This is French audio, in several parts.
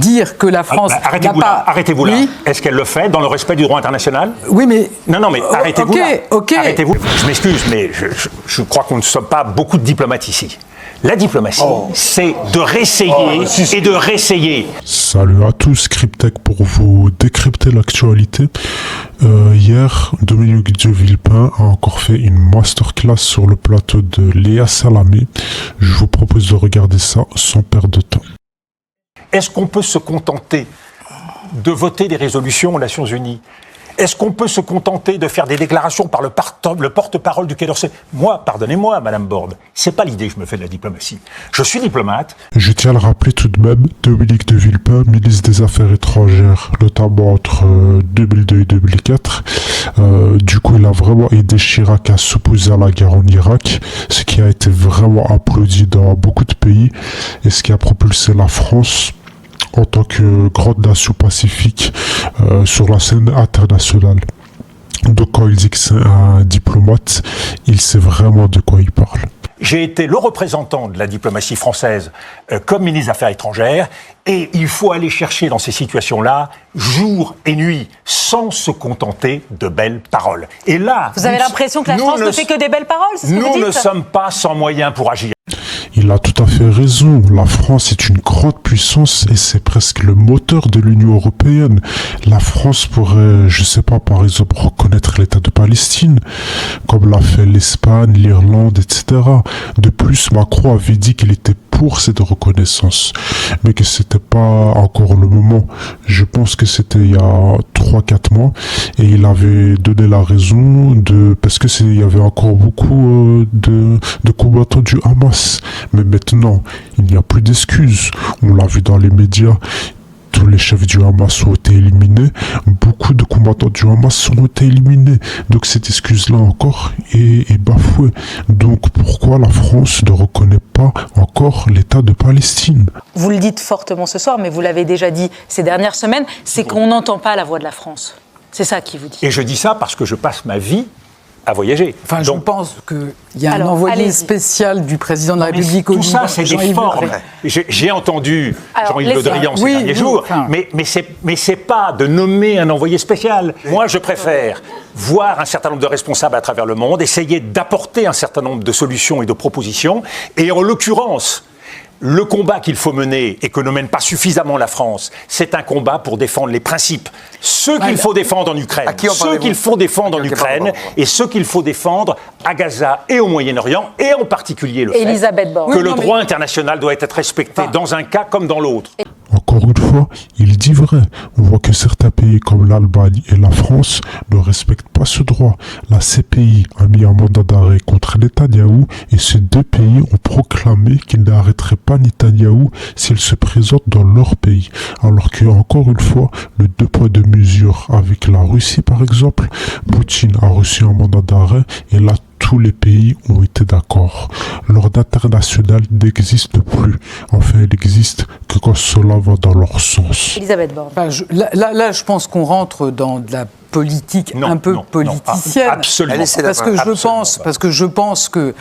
dire que la France arrêtez-vous n'a là, pas... arrêtez-vous là. Est-ce qu'elle le fait dans le respect du droit international? Oui, mais... Non, mais arrêtez-vous là. Ok. Arrêtez-vous. Je m'excuse, mais je crois qu'on ne sommes pas beaucoup de diplomates ici. La diplomatie, c'est de réessayer et de réessayer. Salut à tous, Cryptech pour vous décrypter l'actualité. Hier, Dominique de Villepin a encore fait une masterclass sur le plateau de Léa Salamé. Je vous propose de regarder ça sans perdre de temps. Est-ce qu'on peut se contenter de voter des résolutions aux Nations Unies? Est-ce qu'on peut se contenter de faire des déclarations par le porte-parole du Quai d'Orsay? Moi, pardonnez-moi, Madame Borde, c'est pas l'idée que je me fais de la diplomatie. Je suis diplomate. Je tiens à le rappeler tout de même, Dominique de Villepin, ministre des Affaires étrangères, notamment entre 2002 et 2004. Du coup, il a vraiment aidé Chirac à s'opposer à la guerre en Irak, ce qui a été vraiment applaudi dans beaucoup de pays et ce qui a propulsé la France en tant que grande nation pacifique sur la scène internationale. Donc quand il dit que c'est un diplomate, il sait vraiment de quoi il parle. J'ai été le représentant de la diplomatie française comme ministre des Affaires étrangères et il faut aller chercher dans ces situations-là, jour et nuit, sans se contenter de belles paroles. Et là... Vous avez l'impression que la France ne fait que des belles paroles, c'est ce que vous dites ? Nous ne sommes pas sans moyens pour agir. Il a tout à fait raison. La France est une grande puissance et c'est presque le moteur de l'Union européenne. La France pourrait, je sais pas, par exemple, reconnaître l'État de Palestine, comme l'a fait l'Espagne, l'Irlande, etc. De plus, Macron avait dit qu'il était pour cette reconnaissance, mais que c'était pas encore le moment. Je pense que c'était il y a 3-4 mois et il avait donné la raison parce que il y avait encore beaucoup de combattants du Hamas. Mais maintenant, il n'y a plus d'excuses. On l'a vu dans les médias. Tous les chefs du Hamas ont été éliminés. Beaucoup de combattants du Hamas ont été éliminés. Donc cette excuse-là encore est bafouée. Donc pourquoi la France ne reconnaît pas encore l'État de Palestine? Vous le dites fortement ce soir, mais vous l'avez déjà dit ces dernières semaines, c'est qu'on n'entend pas la voix de la France. C'est ça qui vous dit. Et je dis ça parce que je passe ma vie à voyager. Enfin, je pense qu'il y a un envoyé spécial du président de la République au Liban. Tout ça, c'est des formes. J'ai entendu Jean-Yves Le Drian ces derniers jours, mais c'est pas de nommer un envoyé spécial. Moi, je préfère voir un certain nombre de responsables à travers le monde, essayer d'apporter un certain nombre de solutions et de propositions, et en l'occurrence, le combat qu'il faut mener et que ne mène pas suffisamment la France, c'est un combat pour défendre les principes. Ceux qu'il faut défendre en Ukraine, ceux qu'il faut défendre en Ukraine et ceux qu'il faut défendre à Gaza et au Moyen-Orient et en particulier le fait que le droit international doit être respecté dans un cas comme dans l'autre. Encore une fois, il dit vrai. On voit que certains pays comme l'Albanie et la France ne respectent pas ce droit. La CPI a mis un mandat d'arrêt contre Netanyahou et ces deux pays ont proclamé qu'ils n'arrêteraient pas Netanyahou s'il se présente dans leur pays. Alors que, encore une fois, le 2 poids 2 mesures avec la Russie par exemple, Poutine a reçu un mandat d'arrêt et là tous les pays ont été d'accord. L'ordre international n'existe plus. Enfin, il n'existe que quand cela va dans leur sens. Elisabeth Borne. Enfin, là, je pense qu'on rentre dans de la politique politicienne. Absolument. Parce que je pense que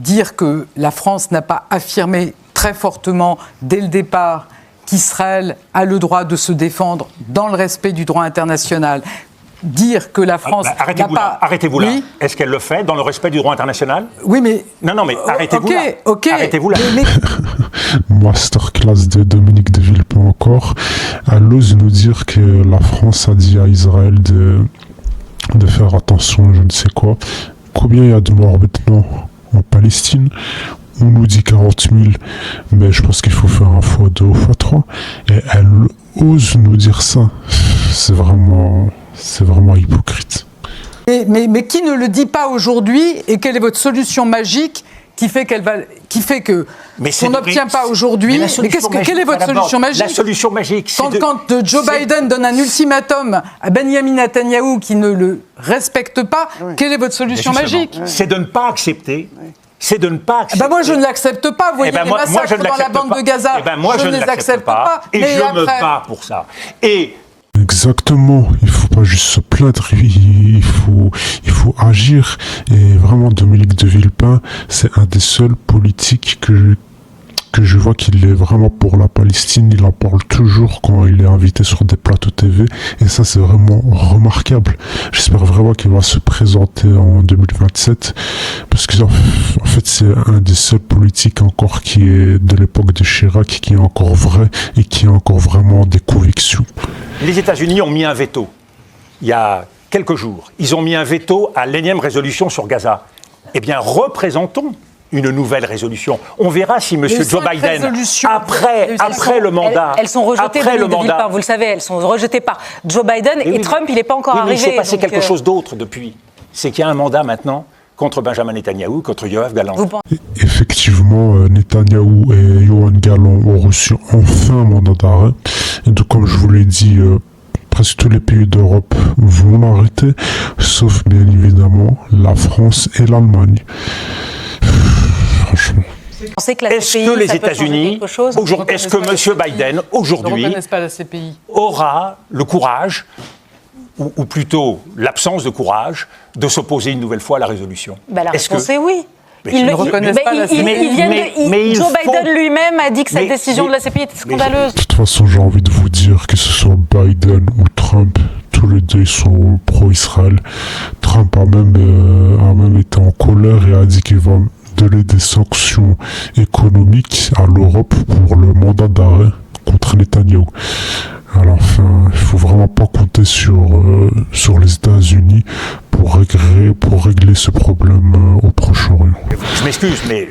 dire que la France n'a pas affirmé très fortement dès le départ qu'Israël a le droit de se défendre dans le respect du droit international, dire que la France n'a pas... Arrêtez-vous là. Est-ce qu'elle le fait dans le respect du droit international? Oui, mais... Non, mais arrêtez-vous là. Arrêtez-vous là. Masterclass de Dominique de Villepin encore. Elle ose nous dire que la France a dit à Israël de faire attention, je ne sais quoi. Combien il y a de morts maintenant en Palestine? On nous dit 40 000, mais je pense qu'il faut faire un x2 ou x3. Et elle ose nous dire ça. C'est vraiment hypocrite. Mais qui ne le dit pas aujourd'hui et quelle est votre solution magique qui fait qu'on n'obtient pas aujourd'hui? Quelle est votre solution magique? La solution magique, quand Joe Biden donne un ultimatum à Benjamin Netanyahou qui ne le respecte pas, quelle est votre solution magique? C'est de ne pas accepter. C'est de ne pas accepter. Moi, je ne l'accepte pas. Vous voyez les massacres dans la bande de Gaza. Moi, je ne les accepte pas. Et je me bats pour ça. Exactement, il faut pas juste se plaindre, il faut agir. Et vraiment, Dominique de Villepin, c'est un des seuls politiques que je vois qu'il est vraiment pour la Palestine. Il en parle toujours quand il est invité sur des plateaux TV. Et ça, c'est vraiment remarquable. J'espère vraiment qu'il va se présenter en 2027. Parce que, en fait, c'est un des seuls politiques encore qui est de l'époque de Chirac, qui est encore vrai et qui a encore vraiment des convictions. Les États-Unis ont mis un veto il y a quelques jours. Ils ont mis un veto à l'énième résolution sur Gaza. Eh bien, représentons une nouvelle résolution. On verra si M. Joe Biden, après le mandat... Elles sont rejetées de Villepin, vous le savez, elles sont rejetées par Joe Biden et Trump, il n'est pas encore arrivé. Mais il s'est passé quelque chose d'autre depuis. C'est qu'il y a un mandat maintenant contre Benjamin Netanyahou, contre Yoav Gallant. Effectivement, Netanyahou et Yoav Gallant ont reçu enfin un mandat d'arrêt. Et donc, comme je vous l'ai dit, presque tous les pays d'Europe vont l'arrêter, sauf bien évidemment la France et l'Allemagne. Franchement. Est-ce que les États-Unis, est-ce que M. Biden, aujourd'hui, aura le courage, ou plutôt l'absence de courage, de s'opposer une nouvelle fois à la résolution? La réponse est oui. Ils ne reconnaissent pas la CPI. Joe Biden lui-même a dit que cette décision de la CPI était scandaleuse. De toute façon, j'ai envie de vous dire que ce soit Biden ou Trump, tous les deux sont pro-Israël. Trump a même été en colère et a dit qu'il va donner des sanctions économiques à l'Europe pour le mandat d'arrêt contre Netanyahou. Alors, il ne faut vraiment pas compter sur les États-Unis pour régler ce problème au Proche-Orient. Je m'excuse, mais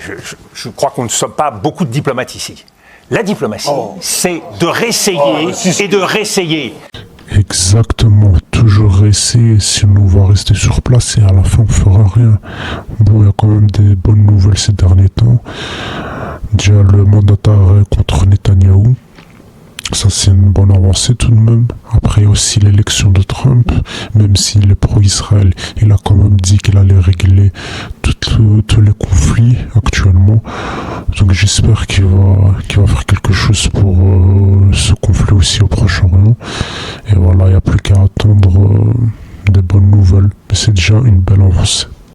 je crois qu'on ne sommes pas beaucoup de diplomates ici. La diplomatie, c'est de réessayer et de réessayer. Exactement, toujours réessayer, sinon on va rester sur place et à la fin on fera rien. Bon, il y a quand même des bonnes nouvelles ces derniers temps. Déjà le mandat d'arrêt contre Netanyahou. Ça, c'est une bonne avancée tout de même. Après, aussi l'élection de Trump, même s'il est pro-Israël, il a quand même dit qu'il allait régler tous les conflits actuellement. Donc, j'espère qu'il va faire quelque chose pour ce conflit aussi au Proche-Orient. Et voilà, il n'y a plus qu'à attendre des bonnes nouvelles. Mais c'est déjà une belle avancée.